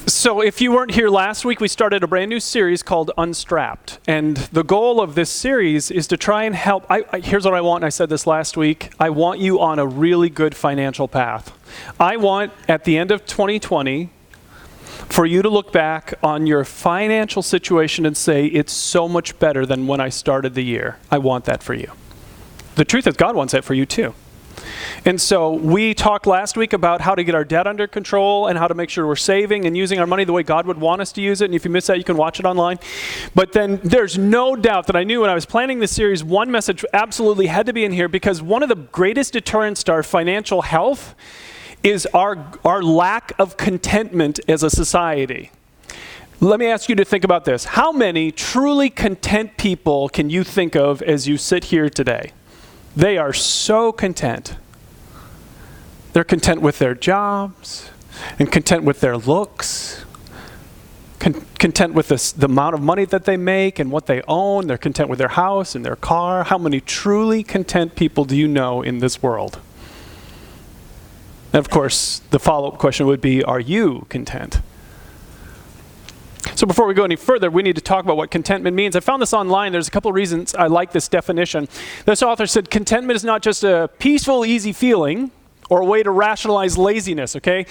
So if you weren't here last week, we started a brand new series called Unstrapped. And the goal of this series is to try and help. Here's what I want, and I said this last week. I want you on a really good financial path. I want, at the end of 2020, for you to look back on your financial situation and say, it's so much better than when I started the year. I want that for you. The truth is, God wants that for you too. And so we talked last week about how to get our debt under control and how to make sure we're saving and using our money the way God would want us to use it. And if you missed that, you can watch it online. But then there's no doubt that I knew when I was planning this series, one message absolutely had to be in here, because one of the greatest deterrents to our financial health is our lack of contentment as a society. Let me ask you to think about this. How many truly content people can you think of as you sit here today? They are so content. They're content with their jobs and content with their looks, content with the amount of money that they make and what they own. They're content with their house and their car. How many truly content people do you know in this world? And of course, the follow-up question would be, are you content? So before we go any further, we need to talk about what contentment means. I found this online. There's a couple of reasons I like this definition. This author said, contentment is not just a peaceful, easy feeling or a way to rationalize laziness, okay?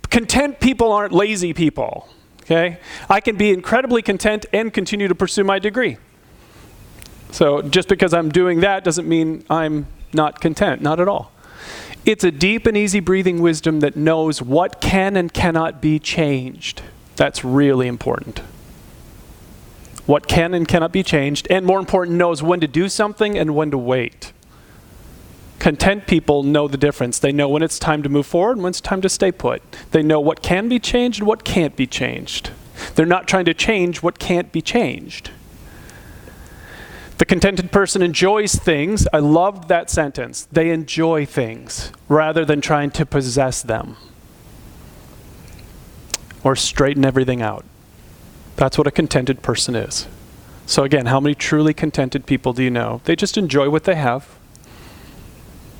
Content people aren't lazy people, okay? I can be incredibly content and continue to pursue my degree. So just because I'm doing that doesn't mean I'm not content, not at all. It's a deep and easy breathing wisdom that knows what can and cannot be changed. That's really important. What can and cannot be changed, and more important, knows when to do something and when to wait. Content people know the difference. They know when it's time to move forward and when it's time to stay put. They know what can be changed and what can't be changed. They're not trying to change what can't be changed. The contented person enjoys things. I loved that sentence. They enjoy things rather than trying to possess them or straighten everything out. That's what a contented person is. So again, how many truly contented people do you know? They just enjoy what they have.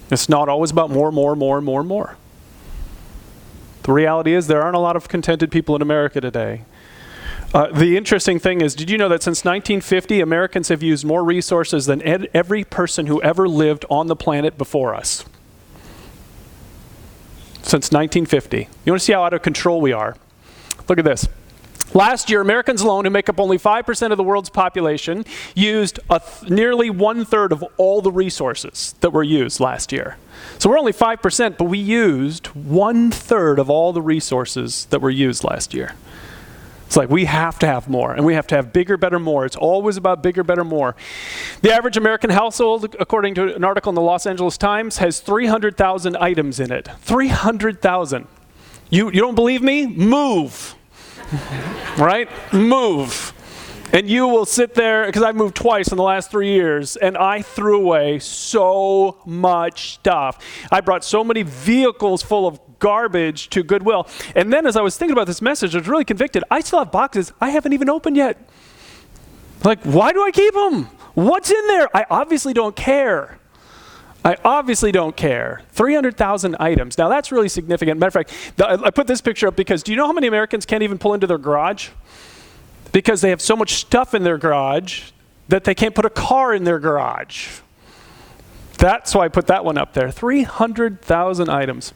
It's not always about more. The reality is there aren't a lot of contented people in America today. The interesting thing is, did you know that since 1950, Americans have used more resources than every person who ever lived on the planet before us? Since 1950. You want to see how out of control we are? Look at this. Last year, Americans alone, who make up only 5% of the world's population, used nearly 1/3 of all the resources that were used last year. So we're only 5%, but we used 1/3 of all the resources that were used last year. It's like we have to have more, and we have to have bigger, better, more. It's always about bigger, better, more. The average American household, according to an article in the Los Angeles Times, has 300,000 items in it. 300,000. You don't believe me? Move. Right? Move. And you will sit there, because I've moved twice in the last 3 years, and I threw away so much stuff. I brought so many vehicles full of garbage to Goodwill. And then as I was thinking about this message, I was really convicted. I still have boxes I haven't even opened yet. Like, why do I keep them? What's in there? I obviously don't care. 300,000 items. Now that's really significant. Matter of fact, I put this picture up because do you know how many Americans can't even pull into their garage? Because they have so much stuff in their garage that they can't put a car in their garage. That's why I put that one up there. 300,000 items.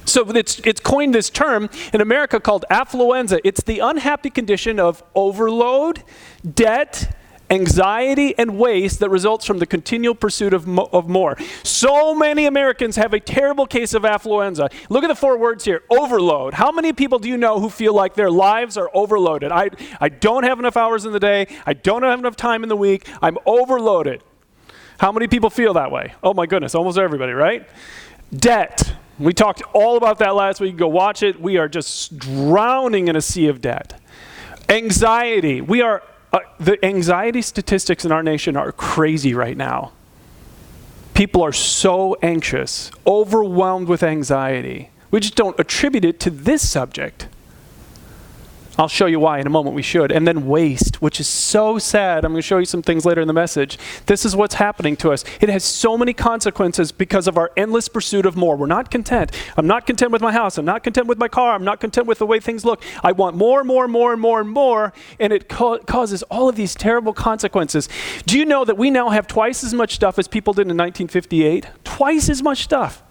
So it's coined this term in America called affluenza. It's the unhappy condition of overload, debt, anxiety, and waste that results from the continual pursuit of more. So many Americans have a terrible case of affluenza. Look at the 4 words here. Overload. How many people do you know who feel like their lives are overloaded? I don't have enough hours in the day. I don't have enough time in the week. I'm overloaded. How many people feel that way? Oh my goodness, almost everybody, right? Debt. We talked all about that last week. Go watch it. We are just drowning in a sea of debt. Anxiety. The anxiety statistics in our nation are crazy right now. People are so anxious, overwhelmed with anxiety. We just don't attribute it to this subject. I'll show you why in a moment. We should. And then waste, which is so sad. I'm going to show you some things later in the message. This is what's happening to us. It has so many consequences because of our endless pursuit of more. We're not content. I'm not content with my house. I'm not content with my car. I'm not content with the way things look. I want more, more, more, more, more. And it causes all of these terrible consequences. Do you know that we now have twice as much stuff as people did in 1958? Twice as much stuff.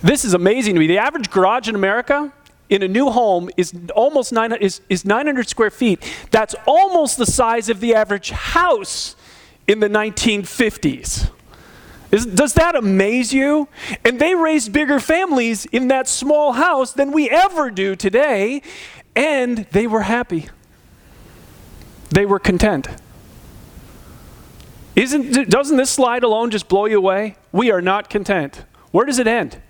This is amazing to me. The average garage in America in a new home is almost 900 square feet. That's almost the size of the average house in the 1950s. Does that amaze you? And they raised bigger families in that small house than we ever do today, and they were happy. They were content. Doesn't this slide alone just blow you away? We are not content. Where does it end?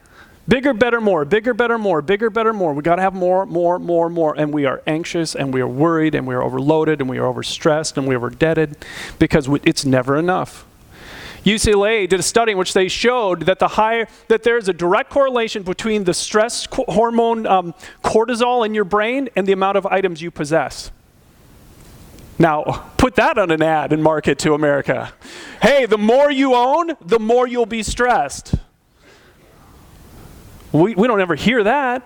Bigger, better, more. Bigger, better, more. Bigger, better, more. We got to have more, more, more, more. And we are anxious, and we are worried, and we are overloaded, and we are overstressed, and we are overdebted because it's never enough. UCLA did a study in which they showed that that there's a direct correlation between the stress hormone cortisol in your brain and the amount of items you possess. Now, put that on an ad and market to America. Hey, the more you own, the more you'll be stressed. We don't ever hear that.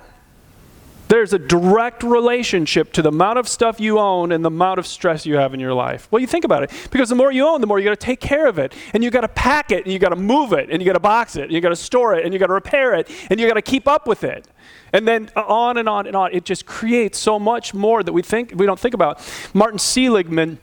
There's a direct relationship to the amount of stuff you own and the amount of stress you have in your life. Well, you think about it. Because the more you own, the more you got to take care of it. And you got to pack it, and you got to move it, and you got to box it, and you got to store it, and you got to repair it, and you got to keep up with it. And then on and on and on. It just creates so much more that we don't think about. Martin Seligman,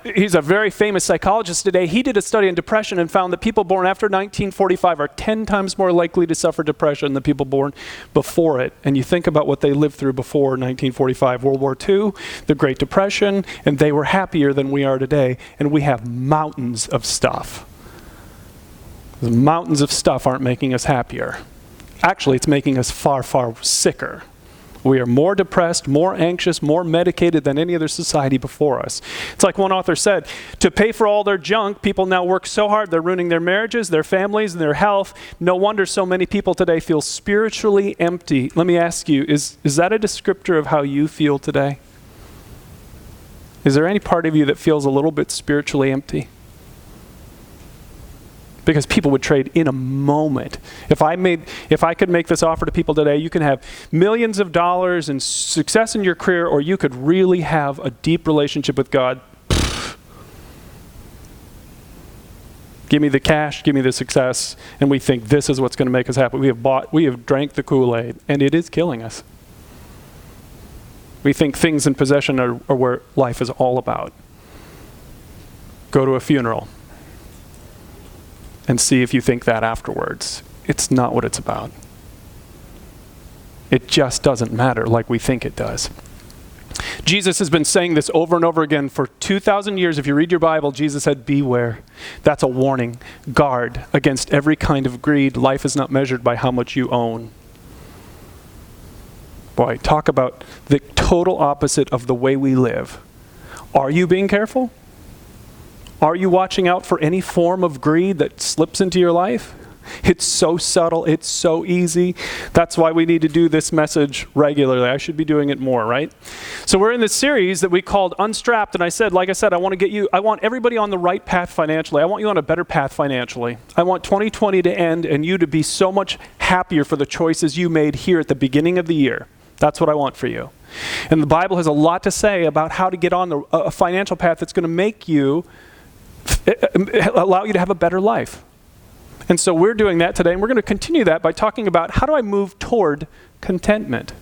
he's a very famous psychologist today. He did a study on depression and found that people born after 1945 are 10 times more likely to suffer depression than people born before it. And you think about what they lived through before 1945, World War II, the Great Depression, and they were happier than we are today. And we have mountains of stuff. The mountains of stuff aren't making us happier. Actually, it's making us far, far sicker. We are more depressed, more anxious, more medicated than any other society before us. It's like one author said, to pay for all their junk, people now work so hard, they're ruining their marriages, their families, and their health. No wonder so many people today feel spiritually empty. Let me ask you, is that a descriptor of how you feel today? Is there any part of you that feels a little bit spiritually empty? Because people would trade in a moment. If I could make this offer to people today, you can have millions of dollars and success in your career, or you could really have a deep relationship with God. Give me the cash, give me the success, and we think this is what's going to make us happy. We have drank the Kool-Aid, and it is killing us. We think things and possession are where life is all about. Go to a funeral and see if you think that afterwards. It's not what it's about. It just doesn't matter like we think it does. Jesus has been saying this over and over again for 2,000 years. If you read your Bible, Jesus said, beware. That's a warning. Guard against every kind of greed. Life is not measured by how much you own. Boy, talk about the total opposite of the way we live. Are you being careful? Are you watching out for any form of greed that slips into your life? It's so subtle. It's so easy. That's why we need to do this message regularly. I should be doing it more, right? So we're in this series that we called Unstrapped, and like I said, I want everybody on the right path financially. I want you on a better path financially. I want 2020 to end and you to be so much happier for the choices you made here at the beginning of the year. That's what I want for you. And the Bible has a lot to say about how to get on a financial path that's going to make you allow you to have a better life. And so we're doing that today, and we're going to continue that by talking about how do I move toward contentment?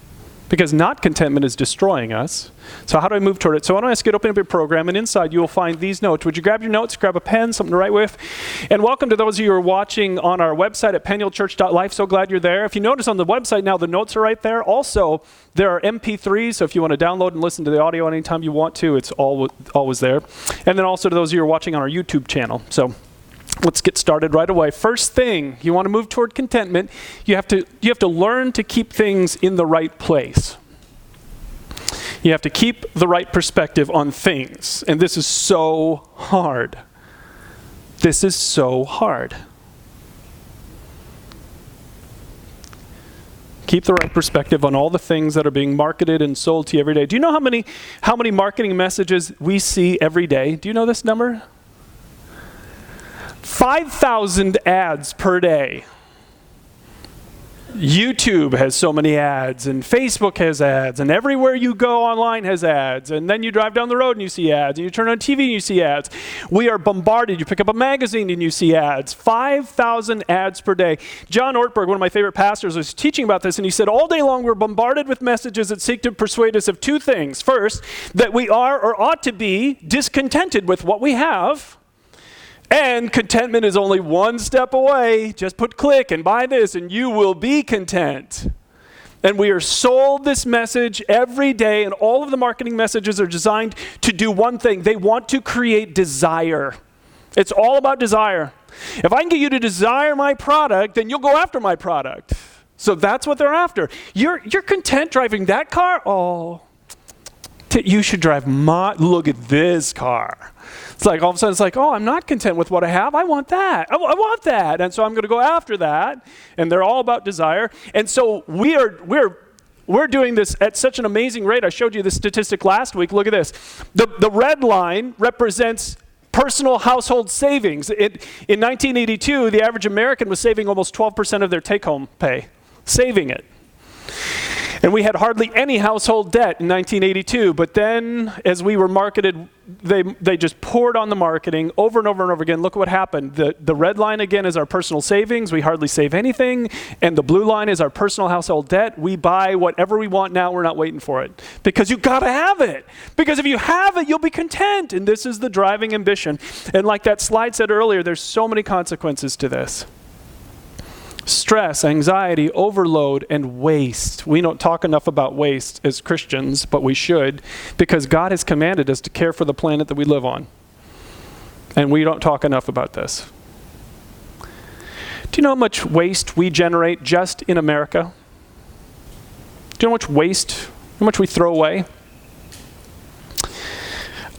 Because not contentment is destroying us. So how do I move toward it? So I want to ask you to open up your program, and inside you will find these notes. Would you grab your notes, grab a pen, something to write with? And welcome to those of you who are watching on our website at pennielchurch.life. So glad you're there. If you notice on the website now, the notes are right there. Also, there are MP3s, so if you want to download and listen to the audio anytime you want to, it's always there. And then also to those of you who are watching on our YouTube channel. So let's get started right away. First thing, you want to move toward contentment, you have to learn to keep things in the right place. You have to keep the right perspective on things. And this is so hard. This is so hard. Keep the right perspective on all the things that are being marketed and sold to you every day. Do you know how many marketing messages we see every day? Do you know this number? 5,000 ads per day. YouTube has so many ads, and Facebook has ads, and everywhere you go online has ads, and then you drive down the road and you see ads, and you turn on TV and you see ads. We are bombarded. You pick up a magazine and you see ads. 5,000 ads per day. John Ortberg, one of my favorite pastors, was teaching about this, and he said, all day long we're bombarded with messages that seek to persuade us of two things. First, that we are or ought to be discontented with what we have, and contentment is only one step away. Just put click and buy this and you will be content. And we are sold this message every day, and all of the marketing messages are designed to do one thing. They want to create desire. It's all about desire. If I can get you to desire my product, then you'll go after my product. So that's what they're after. You're content driving that car? Oh, you should drive look at this car. It's like all of a sudden it's like, oh, I'm not content with what I have. I want that. I want that. And so I'm going to go after that. And they're all about desire. And so we're doing this at such an amazing rate. I showed you the statistic last week. Look at this. The red line represents personal household savings. In 1982, the average American was saving almost 12% of their take-home pay. Saving it. And we had hardly any household debt in 1982, but then as we were marketed, they just poured on the marketing over and over and over again. Look what happened. The red line again is our personal savings. We hardly save anything. And the blue line is our personal household debt. We buy whatever we want now. We're not waiting for it. Because you've got to have it. Because if you have it, you'll be content. And this is the driving ambition. And like that slide said earlier, there's so many consequences to this. Stress, anxiety, overload, and waste. We don't talk enough about waste as Christians, but we should, because God has commanded us to care for the planet that we live on. And we don't talk enough about this. Do you know how much waste we generate just in America? Do you know how much waste, how much we throw away?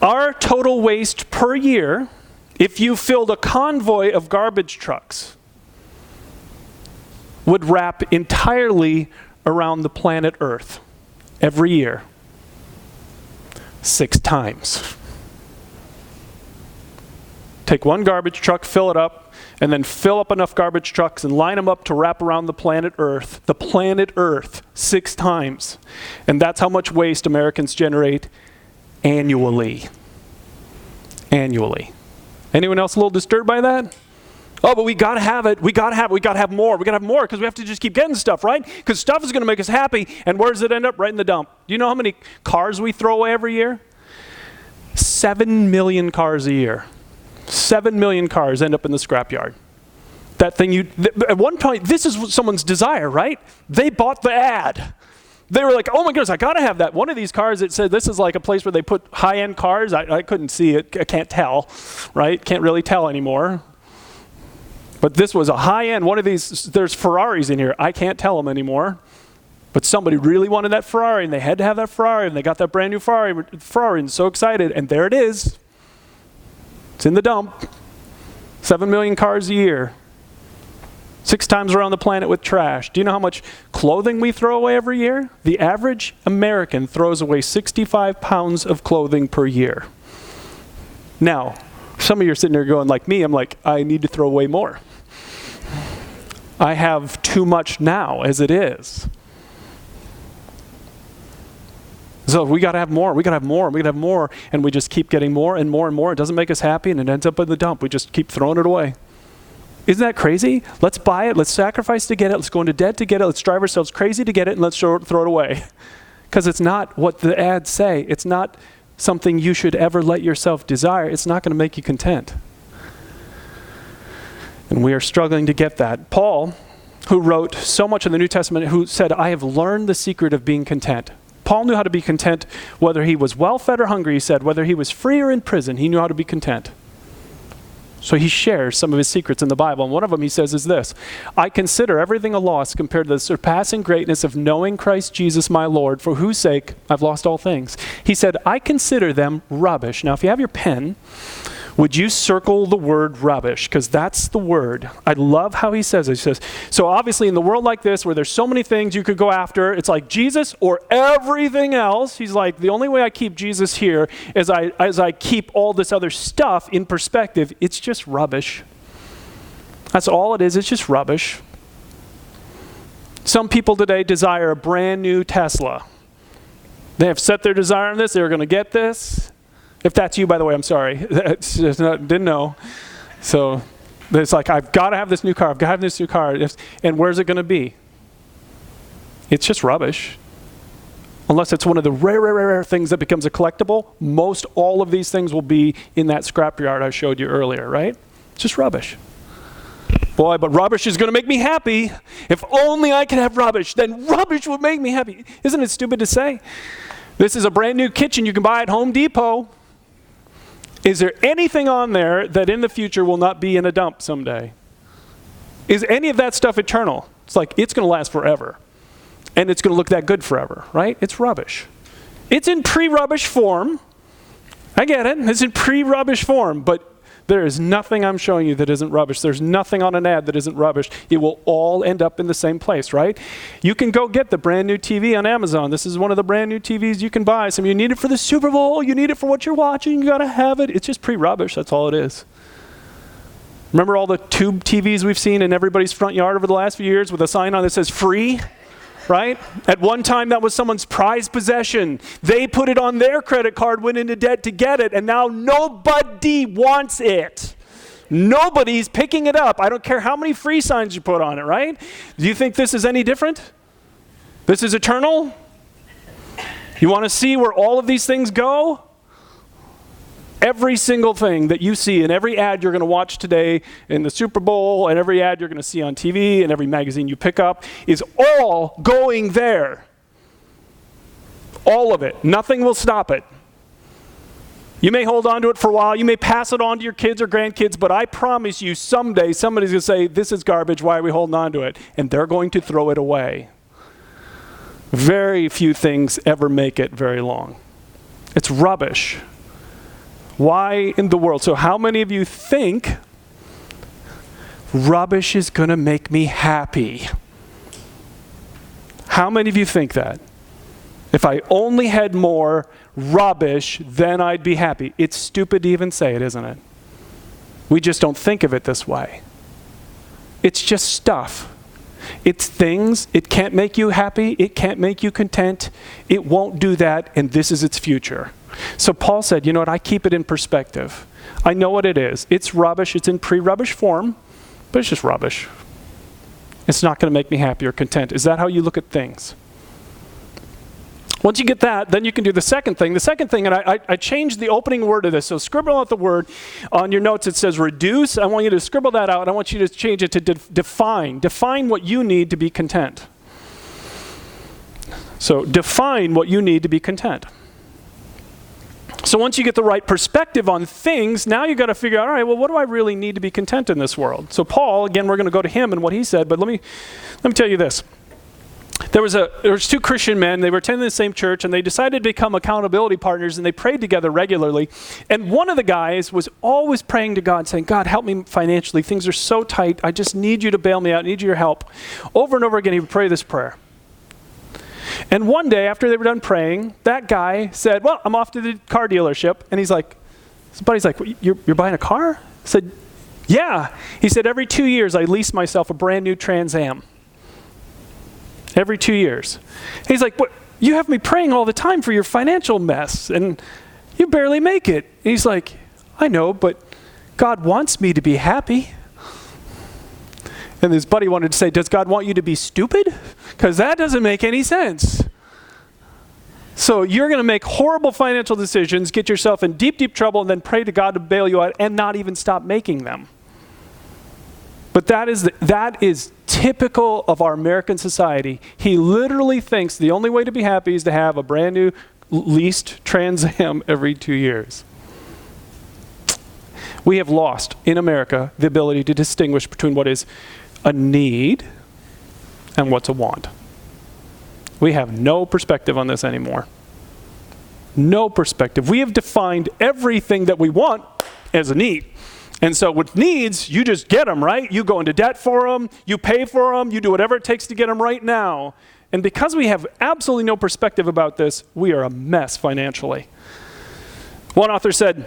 Our total waste per year, if you filled a convoy of garbage trucks, would wrap entirely around the planet Earth every year, 6 times. Take one garbage truck, fill it up, and then fill up enough garbage trucks and line them up to wrap around the planet Earth 6 times. And that's how much waste Americans generate annually. Annually. Anyone else a little disturbed by that? Oh, but we got to have it. We got to have more. We got to have more because we have to just keep getting stuff, right? Because stuff is going to make us happy. And where does it end up? Right in the dump. Do you know how many cars we throw away every year? 7 million cars a year. 7 million cars end up in the scrapyard. That thing at one point, this is someone's desire, right? They bought the ad. They were like, oh my goodness, I got to have that. One of these cars, it said this is like a place where they put high-end cars. I couldn't see it. I can't tell, right? Can't really tell anymore. But this was a high-end, one of these, there's Ferraris in here. I can't tell them anymore. But somebody really wanted that Ferrari, and they had to have that Ferrari, and they got that brand new Ferrari, and so excited, and there it is. It's in the dump. 7 million cars a year. 6 times around the planet with trash. Do you know how much clothing we throw away every year? The average American throws away 65 pounds of clothing per year. Now, some of you are sitting there going like me, I'm like, I need to throw away more. I have too much now as it is. So we got to have more, we got to have more, we got to have more, and we just keep getting more and more and more. It doesn't make us happy, and it ends up in the dump. We just keep throwing it away. Isn't that crazy? Let's buy it, let's sacrifice to get it, let's go into debt to get it, let's drive ourselves crazy to get it, and let's throw it away. Because it's not what the ads say. It's not something you should ever let yourself desire. It's not going to make you content. And we are struggling to get that. Paul, who wrote so much in the New Testament, who said, I have learned the secret of being content. Paul knew how to be content whether he was well-fed or hungry, he said. Whether he was free or in prison, he knew how to be content. So he shares some of his secrets in the Bible. And one of them he says is this: I consider everything a loss compared to the surpassing greatness of knowing Christ Jesus my Lord, for whose sake I've lost all things. He said, I consider them rubbish. Now, if you have your pen, Would you circle the word rubbish? Because that's the word. I love how he says it. He says, so obviously in the world like this, where there's so many things you could go after, it's like Jesus or everything else. He's like, the only way I keep Jesus here is as I keep all this other stuff in perspective. It's just rubbish. That's all it is. It's just rubbish. Some people today desire a brand new Tesla. They have set their desire on this. They're going to get this. If that's you, by the way, I'm sorry. Didn't know. So it's like, I've got to have this new car. I've got to have this new car. And where's it going to be? It's just rubbish. Unless it's one of the rare things that becomes a collectible, most all of these things will be in that scrapyard I showed you earlier, right? It's just rubbish. Boy, but rubbish is going to make me happy. If only I could have rubbish, then rubbish would make me happy. Isn't it stupid to say? This is a brand new kitchen you can buy at Home Depot. Is there anything on there that in the future will not be in a dump someday? Is any of that stuff eternal? It's like, it's going to last forever. And it's going to look that good forever, right? It's rubbish. It's in pre-rubbish form. I get it. It's in pre-rubbish form, but there is nothing I'm showing you that isn't rubbish. There's nothing on an ad that isn't rubbish. It will all end up in the same place, right? You can go get the brand new TV on Amazon. This is one of the brand new TVs you can buy. Some of you need it for the Super Bowl. You need it for what you're watching. You got to have it. It's just pre-rubbish. That's all it is. Remember all the tube TVs we've seen in everybody's front yard over the last few years with a sign on that says free? Right? At one time, that was someone's prized possession. They put it on their credit card, went into debt to get it, and now nobody wants it. Nobody's picking it up. I don't care how many free signs you put on it, right? Do you think this is any different? This is eternal? You want to see where all of these things go? Every single thing that you see in every ad you're going to watch today in the Super Bowl and every ad you're going to see on TV and every magazine you pick up is all going there. All of it. Nothing will stop it. You may hold on to it for a while. You may pass it on to your kids or grandkids, but I promise you someday somebody's going to say, this is garbage. Why are we holding on to it? And they're going to throw it away. Very few things ever make it very long. It's rubbish. Why in the world? So how many of you think rubbish is going to make me happy? How many of you think that? If I only had more rubbish, then I'd be happy. It's stupid to even say it, isn't it? We just don't think of it this way. It's just stuff. It's things. It can't make you happy. It can't make you content. It won't do that, and this is its future. So Paul said, you know what, I keep it in perspective. I know what it is. It's rubbish. It's in pre-rubbish form, but it's just rubbish. It's not going to make me happy or content. Is that how you look at things? Once you get that, then you can do the second thing. The second thing, and I changed the opening word of this, so scribble out the word. On your notes it says reduce. I want you to scribble that out, and I want you to change it to define. Define what you need to be content. So define what you need to be content. So once you get the right perspective on things, now you've got to figure out, all right, well, what do I really need to be content in this world? So Paul, again, we're going to go to him and what he said, but let me tell you this. There was two Christian men. They were attending the same church, and they decided to become accountability partners, and they prayed together regularly. And one of the guys was always praying to God, saying, God, help me financially. Things are so tight. I just need you to bail me out. I need your help. Over and over again, he would pray this prayer. And one day, after they were done praying, that guy said, well, I'm off to the car dealership. And he's like, his buddy's like, you're buying a car? I said, yeah. He said, every 2 years, I lease myself a brand new Trans Am. Every 2 years. He's like, what? You have me praying all the time for your financial mess, and you barely make it. And he's like, I know, but God wants me to be happy. And his buddy wanted to say, does God want you to be stupid? Because that doesn't make any sense. So you're going to make horrible financial decisions, get yourself in deep, deep trouble, and then pray to God to bail you out and not even stop making them. But that is typical of our American society. He literally thinks the only way to be happy is to have a brand new leased Trans Am every 2 years. We have lost, in America, the ability to distinguish between what is a need and what's a want. We have no perspective on this anymore. No perspective. We have defined everything that we want as a need. And so with needs, you just get them, right? You go into debt for them, you pay for them, you do whatever it takes to get them right now. And because we have absolutely no perspective about this, we are a mess financially. One author said,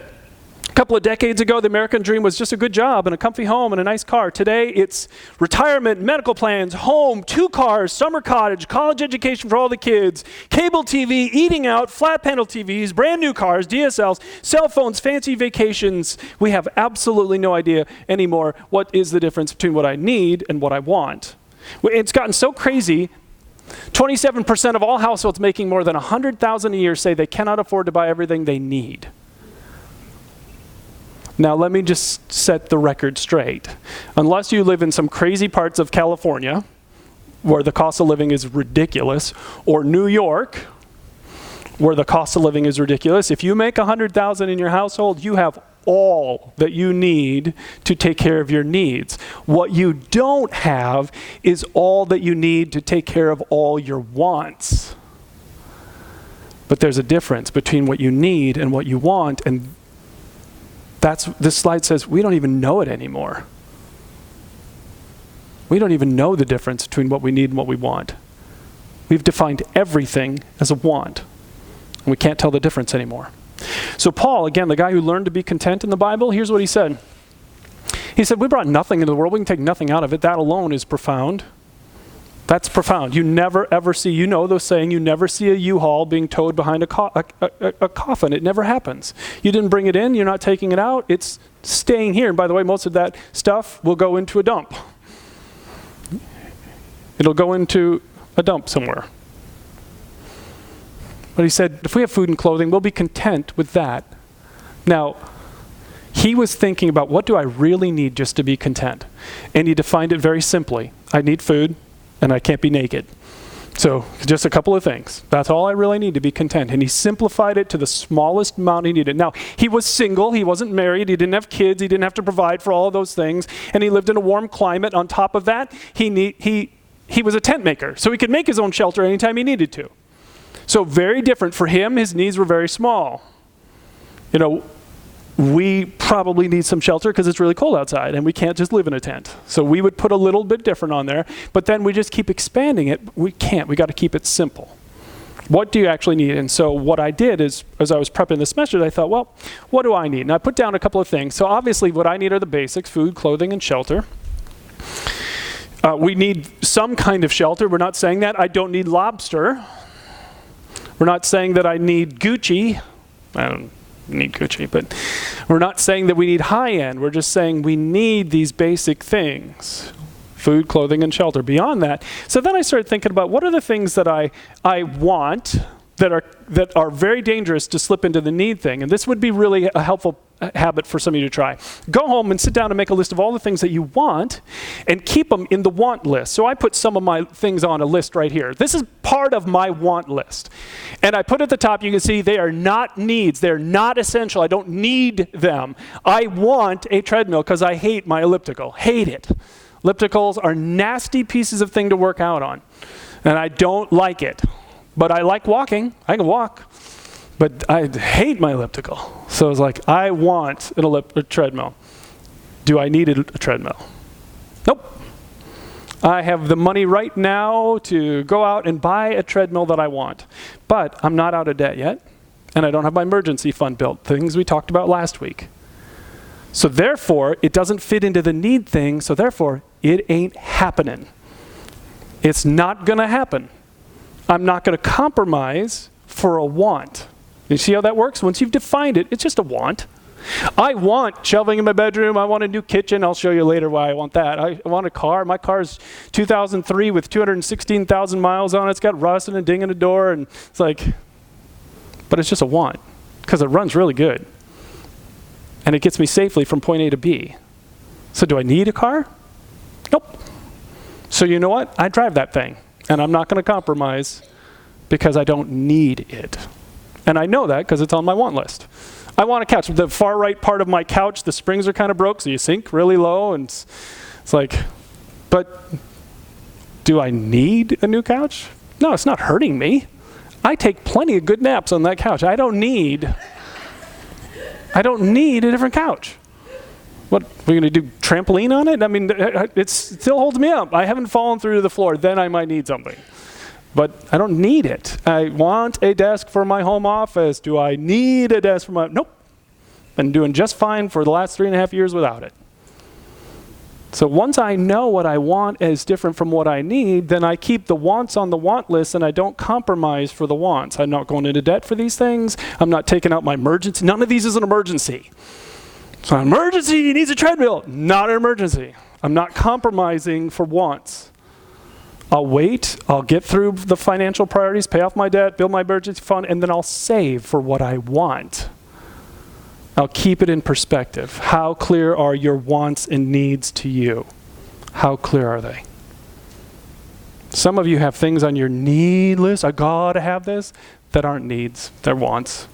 a couple of decades ago, the American dream was just a good job and a comfy home and a nice car. Today, it's retirement, medical plans, home, 2 cars, summer cottage, college education for all the kids, cable TV, eating out, flat panel TVs, brand new cars, DSLs, cell phones, fancy vacations. We have absolutely no idea anymore what is the difference between what I need and what I want. It's gotten so crazy. 27% of all households making more than $100,000 a year say they cannot afford to buy everything they need. Now, let me just set the record straight. Unless you live in some crazy parts of California, where the cost of living is ridiculous, or New York, where the cost of living is ridiculous, if you make $100,000 in your household, you have all that you need to take care of your needs. What you don't have is all that you need to take care of all your wants. But there's a difference between what you need and what you want, and this slide says we don't even know it anymore. We don't even know the difference between what we need and what we want. We've defined everything as a want, and we can't tell the difference anymore. So Paul, again, the guy who learned to be content in the Bible, here's what he said. He said, we brought nothing into the world. We can take nothing out of it. That alone is profound. That's profound. You never, ever see, you know the saying, you never see a U-Haul being towed behind a coffin. It never happens. You didn't bring it in. You're not taking it out. It's staying here. And by the way, most of that stuff will go into a dump. It'll go into a dump somewhere. But he said, if we have food and clothing, we'll be content with that. Now, he was thinking about, what do I really need just to be content? And he defined it very simply. I need food, and I can't be naked. So just a couple of things. That's all I really need to be content. And he simplified it to the smallest amount he needed. Now, he was single. He wasn't married. He didn't have kids. He didn't have to provide for all of those things. And he lived in a warm climate. On top of that, he was a tent maker. So he could make his own shelter anytime he needed to. So very different for him. His needs were very small. You know, we probably need some shelter because it's really cold outside and we can't just live in a tent. So we would put a little bit different on there, but then we just keep expanding it. We can't. We got to keep it simple. What do you actually need? And so what I did is, as I was prepping this message, I thought, well, what do I need? And I put down a couple of things. So obviously what I need are the basics: food, clothing, and shelter. We need some kind of shelter. We're not saying that I don't need lobster. We're not saying that I need Gucci. I don't need Gucci, but we're not saying that we need high-end. We're just saying we need these basic things: food, clothing, and shelter. Beyond that, so then I started thinking about what are the things that I want that are very dangerous to slip into the need thing. And this would be really a helpful habit for some of you to try. Go home and sit down and make a list of all the things that you want and keep them in the want list. So I put some of my things on a list right here. This is part of my want list. And I put at the top, you can see they are not needs. They're not essential. I don't need them. I want a treadmill because I hate my elliptical. Hate it. Ellipticals are nasty pieces of thing to work out on. And I don't like it. But I like walking. I can walk. But I hate my elliptical. So I was like, I want a treadmill. Do I need a treadmill? Nope. I have the money right now to go out and buy a treadmill that I want. But I'm not out of debt yet. And I don't have my emergency fund built. Things we talked about last week. So therefore, it doesn't fit into the need thing. So therefore, it ain't happening. It's not going to happen. I'm not going to compromise for a want. You see how that works? Once you've defined it, it's just a want. I want shelving in my bedroom. I want a new kitchen. I'll show you later why I want that. I want a car. My car is 2003 with 216,000 miles on it. It's got rust and a ding in the door. And it's like, but it's just a want because it runs really good. And it gets me safely from point A to B. So do I need a car? Nope. So you know what? I drive that thing. And I'm not going to compromise because I don't need it. And I know that because it's on my want list. I want a couch. The far right part of my couch, the springs are kind of broke, so you sink really low. And it's like, but do I need a new couch? No, it's not hurting me. I take plenty of good naps on that couch. I don't need I don't need a different couch. What, we're going to do trampoline on it? I mean, it still holds me up. I haven't fallen through to the floor. Then I might need something. But I don't need it. I want a desk for my home office. Do I need a desk for my... Nope. Been doing just fine for the last 3.5 years without it. So once I know what I want is different from what I need, then I keep the wants on the want list and I don't compromise for the wants. I'm not going into debt for these things. I'm not taking out my emergency. None of these is an emergency. So an emergency needs a treadmill. Not an emergency. I'm not compromising for wants. I'll wait. I'll get through the financial priorities, pay off my debt, build my emergency fund, and then I'll save for what I want. I'll keep it in perspective. How clear are your wants and needs to you? How clear are they? Some of you have things on your need list, I gotta have this, that aren't needs, they're wants.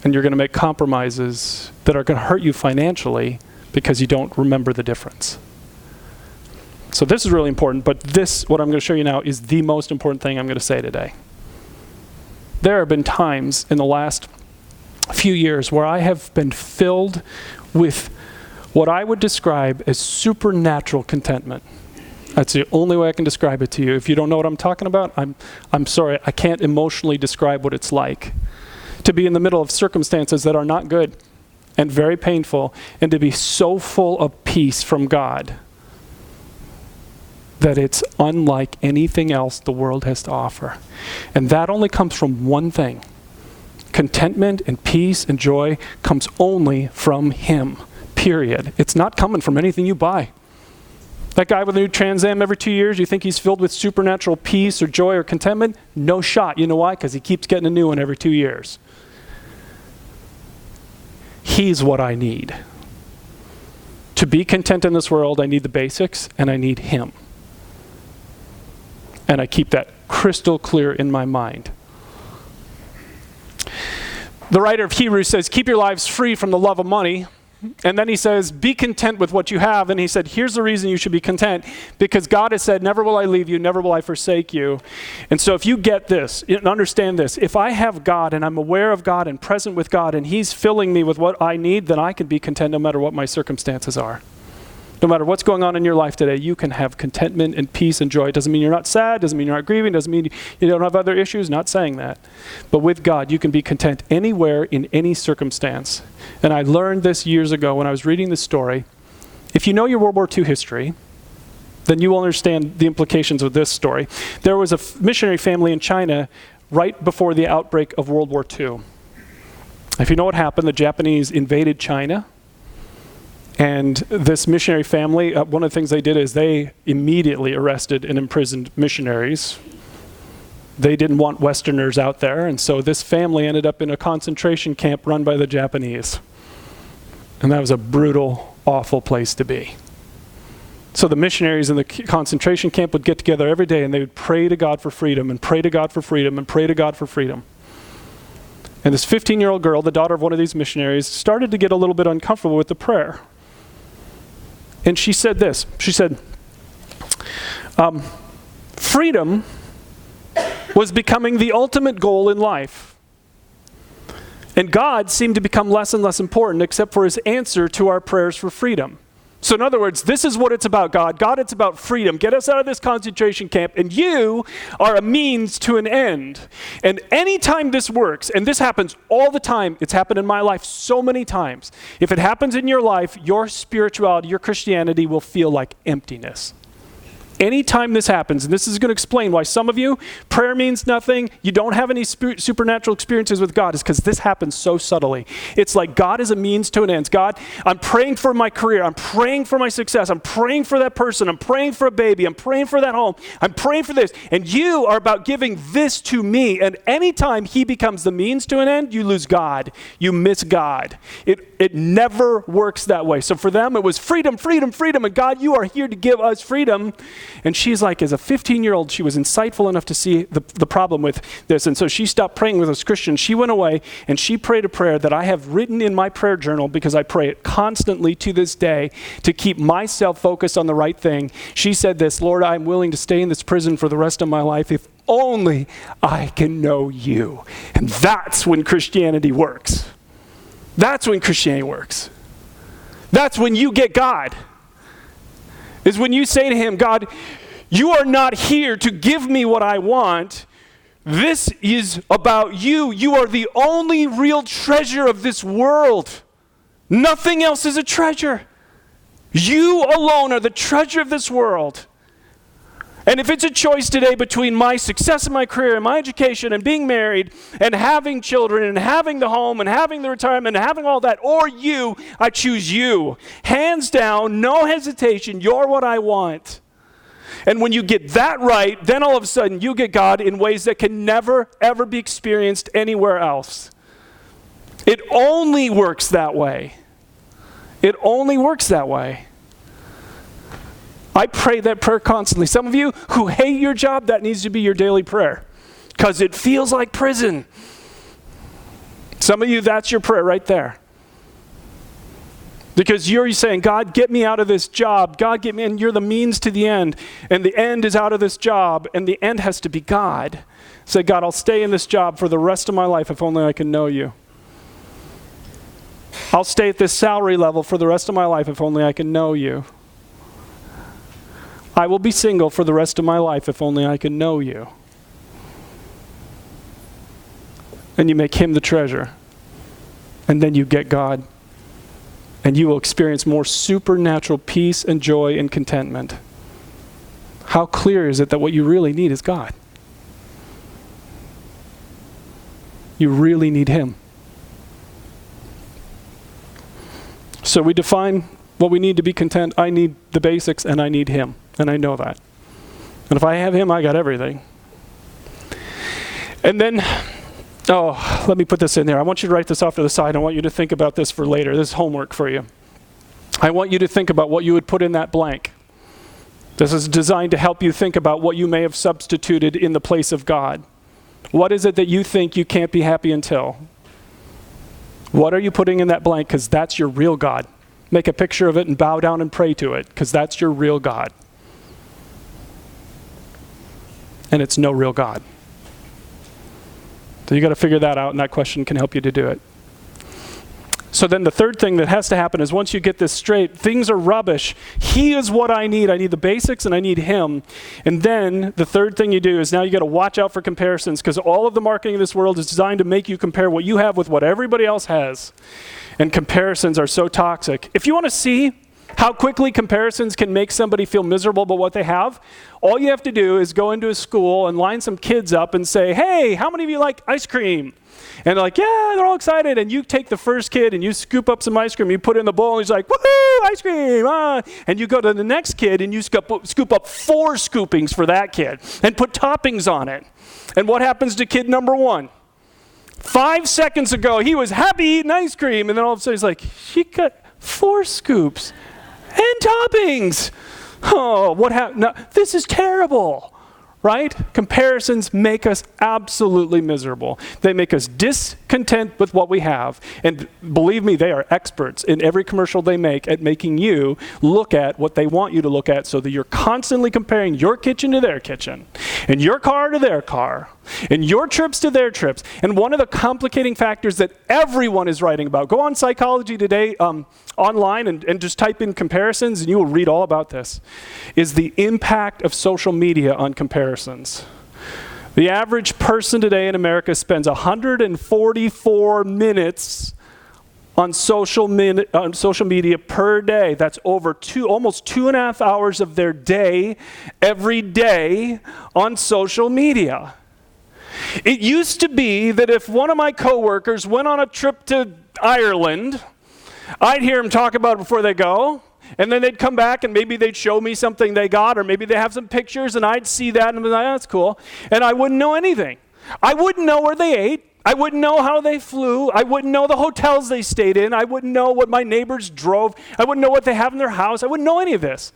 And you're gonna make compromises that are gonna hurt you financially because you don't remember the difference. So this is really important, but this, what I'm gonna show you now, is the most important thing I'm gonna say today. There have been times in the last few years where I have been filled with what I would describe as supernatural contentment. That's the only way I can describe it to you. If you don't know what I'm talking about, I'm sorry, I can't emotionally describe what it's like to be in the middle of circumstances that are not good and very painful, and to be so full of peace from God that it's unlike anything else the world has to offer. And that only comes from one thing. Contentment and peace and joy comes only from Him, period. It's not coming from anything you buy. That guy with a new Trans Am every 2 years, you think he's filled with supernatural peace or joy or contentment? No shot. You know why? Because he keeps getting a new one every 2 years. He's what I need. To be content in this world, I need the basics and I need Him. And I keep that crystal clear in my mind. The writer of Hebrews says, keep your lives free from the love of money. And then he says, be content with what you have. And he said, here's the reason you should be content. Because God has said, never will I leave you, never will I forsake you. And so if you get this, and understand this, if I have God and I'm aware of God and present with God and He's filling me with what I need, then I can be content no matter what my circumstances are. No matter what's going on in your life today, you can have contentment and peace and joy. It doesn't mean you're not sad, doesn't mean you're not grieving, doesn't mean you don't have other issues, not saying that. But with God, you can be content anywhere in any circumstance. And I learned this years ago when I was reading this story. If you know your World War II history, then you will understand the implications of this story. There was a missionary family in China right before the outbreak of World War II. If you know what happened, the Japanese invaded China. And this missionary family, one of the things they did is they immediately arrested and imprisoned missionaries. They didn't want Westerners out there, and so this family ended up in a concentration camp run by the Japanese. And that was a brutal, awful place to be. So the missionaries in the concentration camp would get together every day and they would pray to God for freedom and pray to God for freedom and pray to God for freedom. And this 15-year-old girl, the daughter of one of these missionaries, started to get a little bit uncomfortable with the prayer. And she said this, she said, freedom was becoming the ultimate goal in life. And God seemed to become less and less important except for His answer to our prayers for freedom. So in other words, this is what it's about, God. God, it's about freedom. Get us out of this concentration camp, and you are a means to an end. And anytime this works, and this happens all the time, it's happened in my life so many times. If it happens in your life, your spirituality, your Christianity will feel like emptiness. Anytime this happens, and this is going to explain why some of you, prayer means nothing, you don't have any supernatural experiences with God, is because this happens so subtly. It's like God is a means to an end. God, I'm praying for my career, I'm praying for my success, I'm praying for that person, I'm praying for a baby, I'm praying for that home, I'm praying for this, and you are about giving this to me, and anytime He becomes the means to an end, you lose God, you miss God. It never works that way. So for them, it was freedom, freedom, freedom, and God, you are here to give us freedom. And she's like, as a 15-year-old, she was insightful enough to see the problem with this. And so she stopped praying with us Christians. She went away and she prayed a prayer that I have written in my prayer journal because I pray it constantly to this day to keep myself focused on the right thing. She said this, Lord, I'm willing to stay in this prison for the rest of my life if only I can know you. And that's when Christianity works. That's when Christianity works. That's when you get God. Is when you say to him, God, you are not here to give me what I want. This is about you. You are the only real treasure of this world. Nothing else is a treasure. You alone are the treasure of this world. And if it's a choice today between my success in my career and my education and being married and having children and having the home and having the retirement and having all that, or you, I choose you. Hands down, no hesitation, you're what I want. And when you get that right, then all of a sudden you get God in ways that can never, ever be experienced anywhere else. It only works that way. It only works that way. I pray that prayer constantly. Some of you who hate your job, that needs to be your daily prayer because it feels like prison. Some of you, that's your prayer right there. Because you're saying, God, get me out of this job. God, get me, and you're the means to the end. And the end is out of this job, and the end has to be God. Say, God, I'll stay in this job for the rest of my life if only I can know you. I'll stay at this salary level for the rest of my life if only I can know you. I will be single for the rest of my life if only I can know you. And you make him the treasure. And then you get God. And you will experience more supernatural peace and joy and contentment. How clear is it that what you really need is God? You really need him. So we define what we need to be content. I need the basics and I need him. And I know that. And if I have him, I got everything. And then, let me put this in there. I want you to write this off to the side. I want you to think about this for later. This is homework for you. I want you to think about what you would put in that blank. This is designed to help you think about what you may have substituted in the place of God. What is it that you think you can't be happy until? What are you putting in that blank? Because that's your real God. Make a picture of it and bow down and pray to it, because that's your real God. And it's no real God. So you got to figure that out, and that question can help you to do it. So then the third thing that has to happen is once you get this straight, things are rubbish. He is what I need. I need the basics and I need him. And then the third thing you do is now you got to watch out for comparisons, because all of the marketing in this world is designed to make you compare what you have with what everybody else has. And comparisons are so toxic. If you want to see how quickly comparisons can make somebody feel miserable about what they have, all you have to do is go into a school and line some kids up and say, hey, how many of you like ice cream? And they're like, yeah, they're all excited. And you take the first kid and you scoop up some ice cream, you put it in the bowl, and he's like, woohoo, ice cream. Ah. And you go to the next kid and you scoop up 4 scoopings for that kid and put toppings on it. And what happens to kid number 1? 5 seconds ago, he was happy eating ice cream. And then all of a sudden he's like, she got 4 scoops and toppings. Oh, what happened? No, this is terrible. Right? Comparisons make us absolutely miserable. They make us discontent with what we have. And believe me, they are experts in every commercial they make at making you look at what they want you to look at, so that you're constantly comparing your kitchen to their kitchen, and your car to their car, and your trips to their trips. And one of the complicating factors that everyone is writing about, go on Psychology Today online and just type in comparisons and you will read all about this, is the impact of social media on comparisons. The average person today in America spends 144 minutes on social media per day. That's over almost 2.5 hours of their day, every day, on social media. It used to be that if one of my coworkers went on a trip to Ireland, I'd hear them talk about it before they go, and then they'd come back and maybe they'd show me something they got, or maybe they have some pictures and I'd see that and I'd be like, oh, that's cool. And I wouldn't know anything. I wouldn't know where they ate. I wouldn't know how they flew. I wouldn't know the hotels they stayed in. I wouldn't know what my neighbors drove. I wouldn't know what they have in their house. I wouldn't know any of this.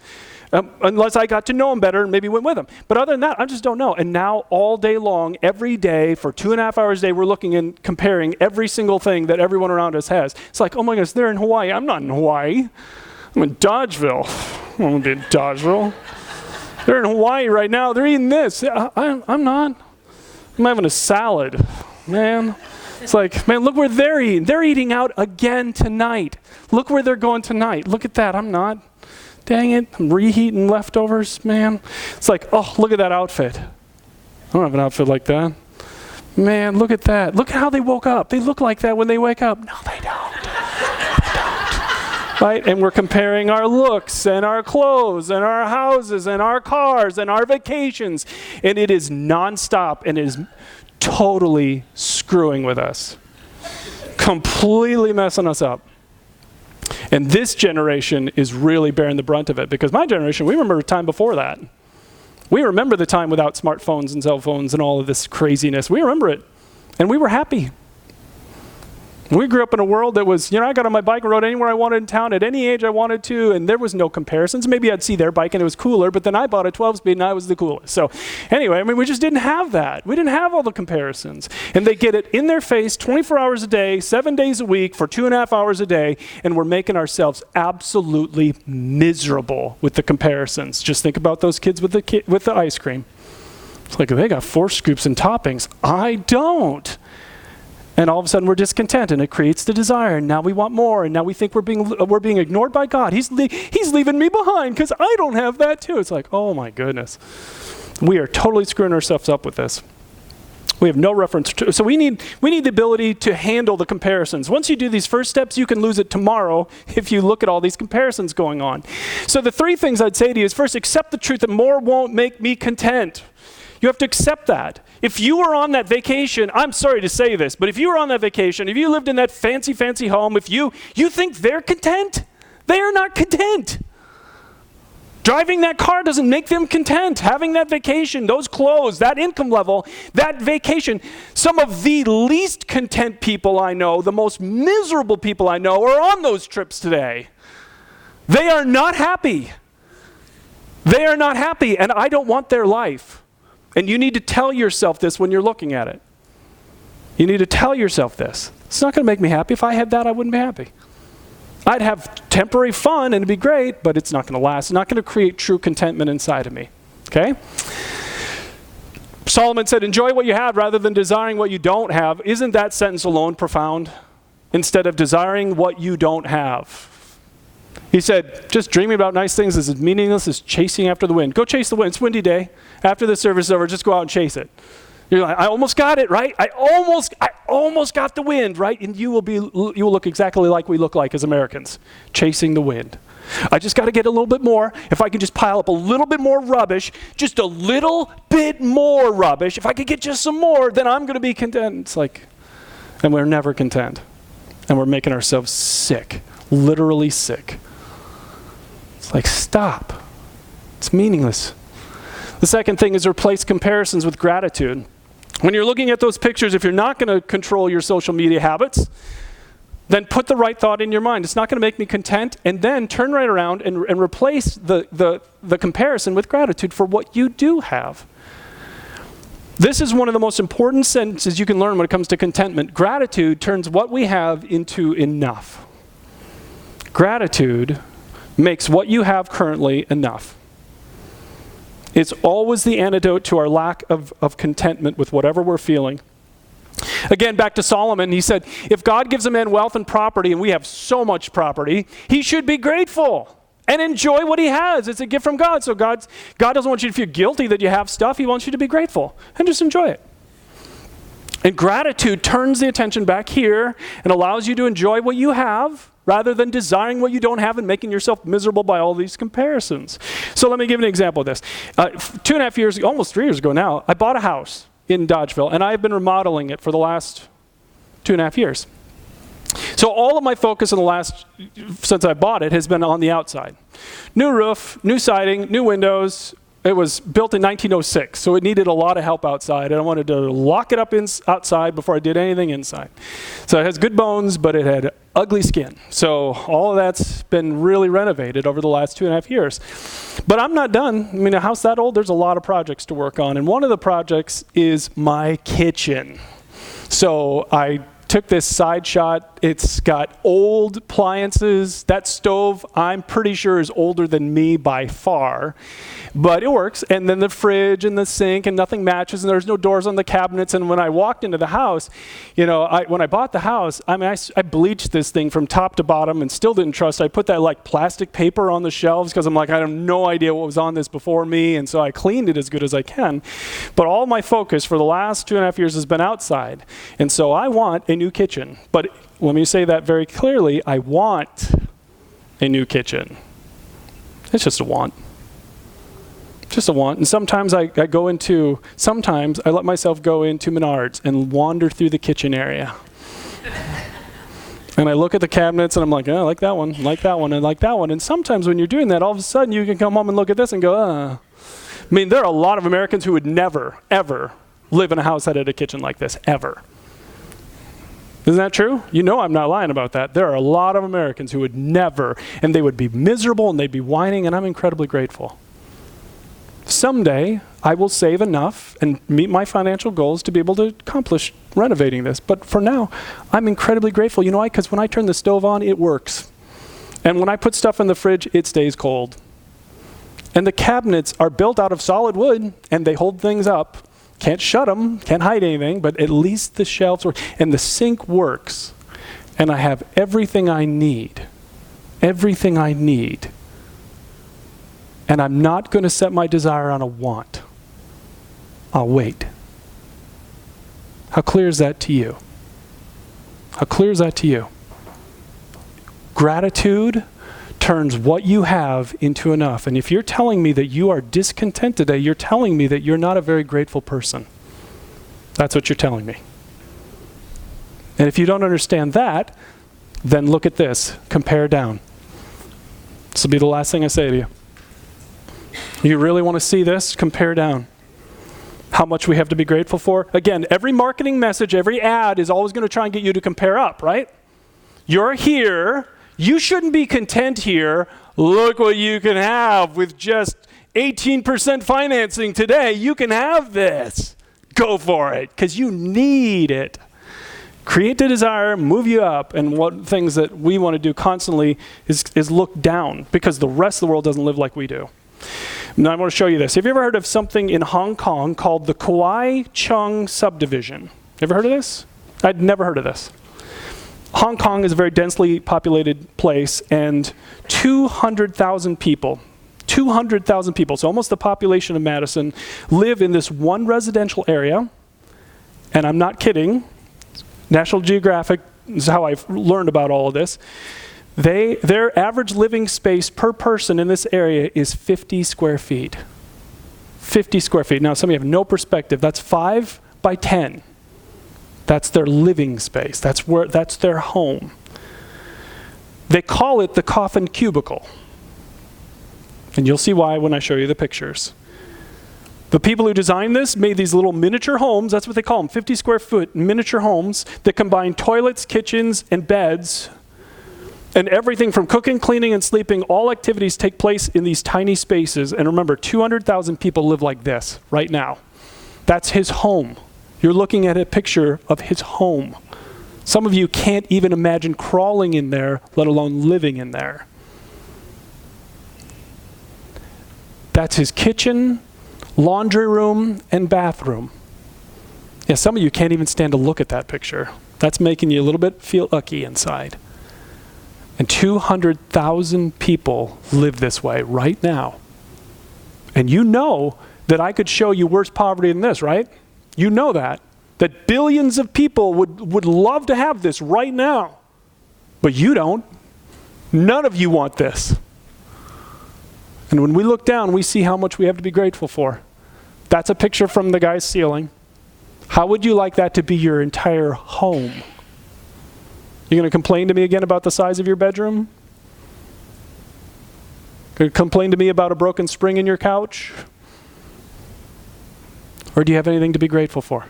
Unless I got to know them better and maybe went with them. But other than that, I just don't know. And now all day long, every day, for 2.5 hours a day, we're looking and comparing every single thing that everyone around us has. It's like, oh my goodness, they're in Hawaii. I'm not in Hawaii. I'm in Dodgeville. I won't be in Dodgeville. They're in Hawaii right now. They're eating this. I'm not. I'm having a salad. man. It's like, man, look where they're eating. They're eating out again tonight. Look where they're going tonight. Look at that. I'm not. Dang it. I'm reheating leftovers, man. It's like, oh, look at that outfit. I don't have an outfit like that. Man, look at that. Look at how they woke up. They look like that when they wake up. No, they don't. Right? And we're comparing our looks and our clothes and our houses and our cars and our vacations. And it is nonstop and it is totally screwing with us. Completely messing us up. And this generation is really bearing the brunt of it, because my generation, we remember a time before that. We remember the time without smartphones and cell phones and all of this craziness. We remember it. And we were happy. We grew up in a world that was, I got on my bike and rode anywhere I wanted in town at any age I wanted to, and there was no comparisons. Maybe I'd see their bike and it was cooler, but then I bought a 12-speed and I was the coolest. So anyway, we just didn't have that. We didn't have all the comparisons. And they get it in their face 24 hours a day, 7 days a week for 2.5 hours a day, and we're making ourselves absolutely miserable with the comparisons. Just think about those kids with the ice cream. It's like, they got 4 scoops and toppings. I don't. And all of a sudden we're discontent, and it creates the desire. And now we want more, and now we think we're being ignored by God. He's leaving me behind because I don't have that too. It's like, oh my goodness. We are totally screwing ourselves up with this. We have no reference to, so we need the ability to handle the comparisons. Once you do these first steps, you can lose it tomorrow if you look at all these comparisons going on. So the 3 things I'd say to you is, first, accept the truth that more won't make me content. You have to accept that. If you were on that vacation, I'm sorry to say this, but if you were on that vacation, if you lived in that fancy, fancy home, if you think they're content, they are not content. Driving that car doesn't make them content. Having that vacation, those clothes, that income level, that vacation. Some of the least content people I know, the most miserable people I know, are on those trips today. They are not happy. They are not happy, and I don't want their life. And you need to tell yourself this when you're looking at it. You need to tell yourself this. It's not going to make me happy. If I had that, I wouldn't be happy. I'd have temporary fun and it'd be great, but it's not going to last. It's not going to create true contentment inside of me. Okay? Solomon said, enjoy what you have rather than desiring what you don't have. Isn't that sentence alone profound? Instead of desiring what you don't have. He said, just dreaming about nice things is as meaningless as chasing after the wind. Go chase the wind. It's a windy day. After the service is over, just go out and chase it. You're like, I almost got it, right? I almost got the wind, right? And you will look exactly like we look like as Americans, chasing the wind. I just got to get a little bit more. If I can just pile up a little bit more rubbish, just a little bit more rubbish, if I could get just some more, then I'm going to be content. It's like, and we're never content. And we're making ourselves sick, literally sick. It's like, stop. It's meaningless. The second thing is replace comparisons with gratitude. When you're looking at those pictures, if you're not going to control your social media habits, then put the right thought in your mind. It's not going to make me content. And then turn right around and replace the comparison with gratitude for what you do have. This is one of the most important sentences you can learn when it comes to contentment. Gratitude turns what we have into enough. Gratitude makes what you have currently enough. It's always the antidote to our lack of contentment with whatever we're feeling. Again, back to Solomon, he said, if God gives a man wealth and property, and we have so much property, he should be grateful and enjoy what he has. It's a gift from God. So God doesn't want you to feel guilty that you have stuff. He wants you to be grateful and just enjoy it. And gratitude turns the attention back here and allows you to enjoy what you have rather than desiring what you don't have and making yourself miserable by all these comparisons. So let me give you an example of this. 2.5 years ago, almost 3 years ago now, I bought a house in Dodgeville, and I've been remodeling it for the last 2.5 years. So all of my focus since I bought it, has been on the outside. New roof, new siding, new windows. It was built in 1906, so it needed a lot of help outside, and I wanted to lock it up outside before I did anything inside. So it has good bones, but it had ugly skin. So all of that's been really renovated over the last 2.5 years. But I'm not done. I mean, a house that old, there's a lot of projects to work on, and one of the projects is my kitchen. So I took this side shot It's got old appliances. That stove, I'm pretty sure, is older than me by far. But it works. And then the fridge and the sink, and nothing matches, and there's no doors on the cabinets. And when I walked into the house, when I bought the house, I bleached this thing from top to bottom and still didn't trust. I put that like plastic paper on the shelves because I'm like, I have no idea what was on this before me. And so I cleaned it as good as I can. But all my focus for the last 2.5 years has been outside. And so I want a new kitchen. But let me say that very clearly. I want a new kitchen. It's just a want. Just a want. And sometimes I let myself go into Menards and wander through the kitchen area. And I look at the cabinets and I'm like, oh, I like that one, like that one, and like that one. And sometimes when you're doing that, all of a sudden you can come home and look at this and go, I mean, there are a lot of Americans who would never, ever live in a house that had a kitchen like this, ever. Isn't that true? You know I'm not lying about that. There are a lot of Americans who would never, and they would be miserable and they'd be whining, and I'm incredibly grateful. Someday, I will save enough and meet my financial goals to be able to accomplish renovating this. But for now, I'm incredibly grateful. You know why? Because when I turn the stove on, it works. And when I put stuff in the fridge, it stays cold. And the cabinets are built out of solid wood, and they hold things up. Can't shut them, can't hide anything, but at least the shelves work. And the sink works. And I have everything I need. Everything I need. And I'm not going to set my desire on a want. I'll wait. How clear is that to you? How clear is that to you? Gratitude turns what you have into enough. And if you're telling me that you are discontent today, you're telling me that you're not a very grateful person. That's what you're telling me. And if you don't understand that, then look at this. Compare down. This will be the last thing I say to you. You really want to see this? Compare down. How much we have to be grateful for? Again, every marketing message, every ad is always going to try and get you to compare up, right? You're here. You shouldn't be content here. Look what you can have with just 18% financing today. You can have this. Go for it, because you need it. Create the desire, move you up, and what things that we want to do constantly is look down, because the rest of the world doesn't live like we do. Now I want to show you this. Have you ever heard of something in Hong Kong called the Kwai Chung subdivision? Ever heard of this? I'd never heard of this. Hong Kong is a very densely populated place, and 200,000 people, so almost the population of Madison, live in this one residential area. And I'm not kidding. National Geographic is how I've learned about all of this. Their average living space per person in this area is 50 square feet. 50 square feet. Now, some of you have no perspective. That's 5 by 10. That's their living space. That's their home. They call it the coffin cubicle. And you'll see why when I show you the pictures. The people who designed this made these little miniature homes. That's what they call them, 50 square foot miniature homes that combine toilets, kitchens, and beds. And everything from cooking, cleaning, and sleeping, all activities take place in these tiny spaces. And remember, 200,000 people live like this right now. That's his home. You're looking at a picture of his home. Some of you can't even imagine crawling in there, let alone living in there. That's his kitchen, laundry room, and bathroom. Yeah, some of you can't even stand to look at that picture. That's making you a little bit feel icky inside. And 200,000 people live this way right now. And you know that I could show you worse poverty than this, right? You know that billions of people would love to have this right now. But you don't. None of you want this. And when we look down, we see how much we have to be grateful for. That's a picture from the guy's ceiling. How would you like that to be your entire home? You going to complain to me again about the size of your bedroom? Going to complain to me about a broken spring in your couch? Or do you have anything to be grateful for?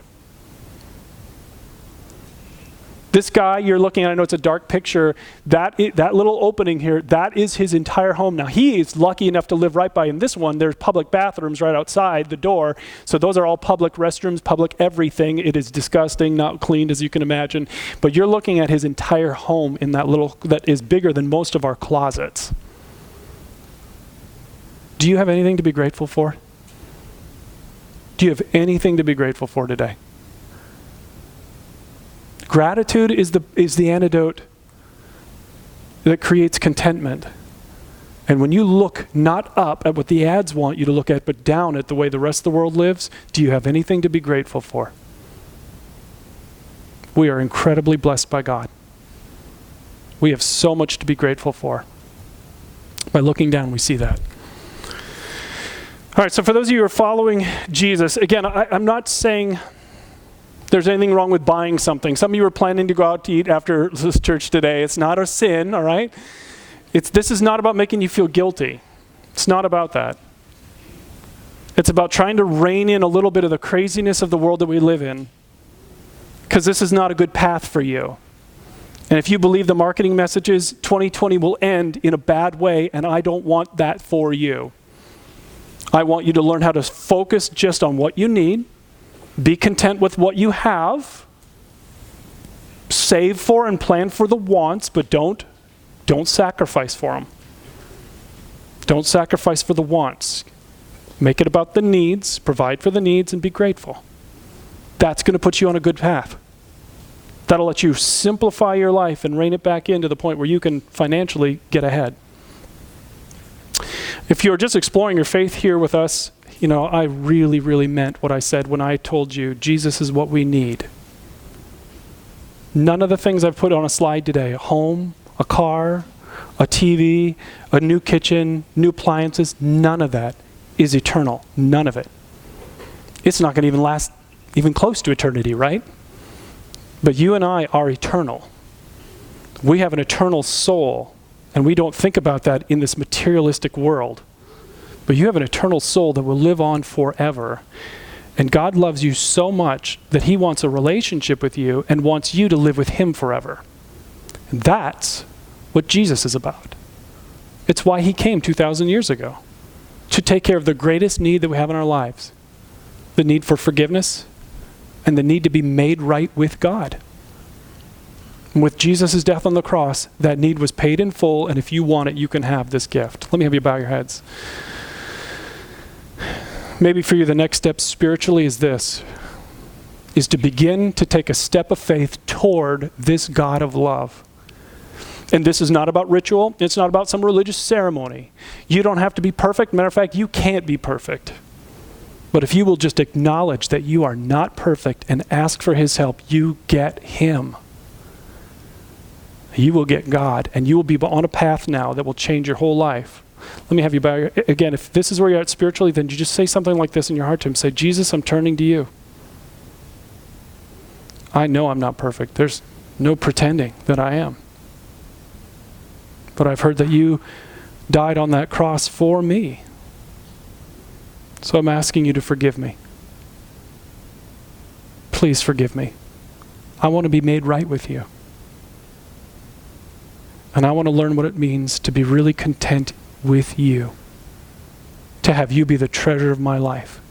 This guy you're looking at, I know it's a dark picture, that little opening here, that is his entire home. Now, he is lucky enough to live right by, in this one, there's public bathrooms right outside the door. So those are all public restrooms, public everything. It is disgusting, not cleaned as you can imagine. But you're looking at his entire home in that is bigger than most of our closets. Do you have anything to be grateful for? Do you have anything to be grateful for today? Gratitude is the antidote that creates contentment. And when you look not up at what the ads want you to look at, but down at the way the rest of the world lives, do you have anything to be grateful for? We are incredibly blessed by God. We have so much to be grateful for. By looking down, we see that. All right, so for those of you who are following Jesus, again, I'm not saying there's anything wrong with buying something. Some of you are planning to go out to eat after this church today. It's not a sin, all right? This is not about making you feel guilty. It's not about that. It's about trying to rein in a little bit of the craziness of the world that we live in, because this is not a good path for you. And if you believe the marketing messages, 2020 will end in a bad way, and I don't want that for you. I want you to learn how to focus just on what you need. Be content with what you have. Save for and plan for the wants, but don't sacrifice for them. Don't sacrifice for the wants. Make it about the needs, provide for the needs, and be grateful. That's going to put you on a good path. That'll let you simplify your life and rein it back in to the point where you can financially get ahead. If you're just exploring your faith here with us, I really, really meant what I said when I told you Jesus is what we need. None of the things I've put on a slide today, a home, a car, a TV, a new kitchen, new appliances, none of that is eternal. None of it. It's not going to even last even close to eternity, right? But you and I are eternal. We have an eternal soul, and we don't think about that in this materialistic world. But you have an eternal soul that will live on forever. And God loves you so much that he wants a relationship with you and wants you to live with him forever. And that's what Jesus is about. It's why he came 2,000 years ago, to take care of the greatest need that we have in our lives, the need for forgiveness and the need to be made right with God. And with Jesus' death on the cross, that need was paid in full, and if you want it, you can have this gift. Let me have you bow your heads. Maybe for you, the next step spiritually is to begin to take a step of faith toward this God of love. And this is not about ritual. It's not about some religious ceremony. You don't have to be perfect. Matter of fact, you can't be perfect. But if you will just acknowledge that you are not perfect and ask for his help, you get him. You will get God, and you will be on a path now that will change your whole life. Let me have you bow. Again, if this is where you're at spiritually, then you just say something like this in your heart to him. Say, Jesus, I'm turning to you. I know I'm not perfect. There's no pretending that I am. But I've heard that you died on that cross for me. So I'm asking you to forgive me. Please forgive me. I want to be made right with you. And I want to learn what it means to be really content with you, to have you be the treasure of my life.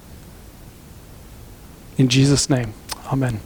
In Jesus' name, amen.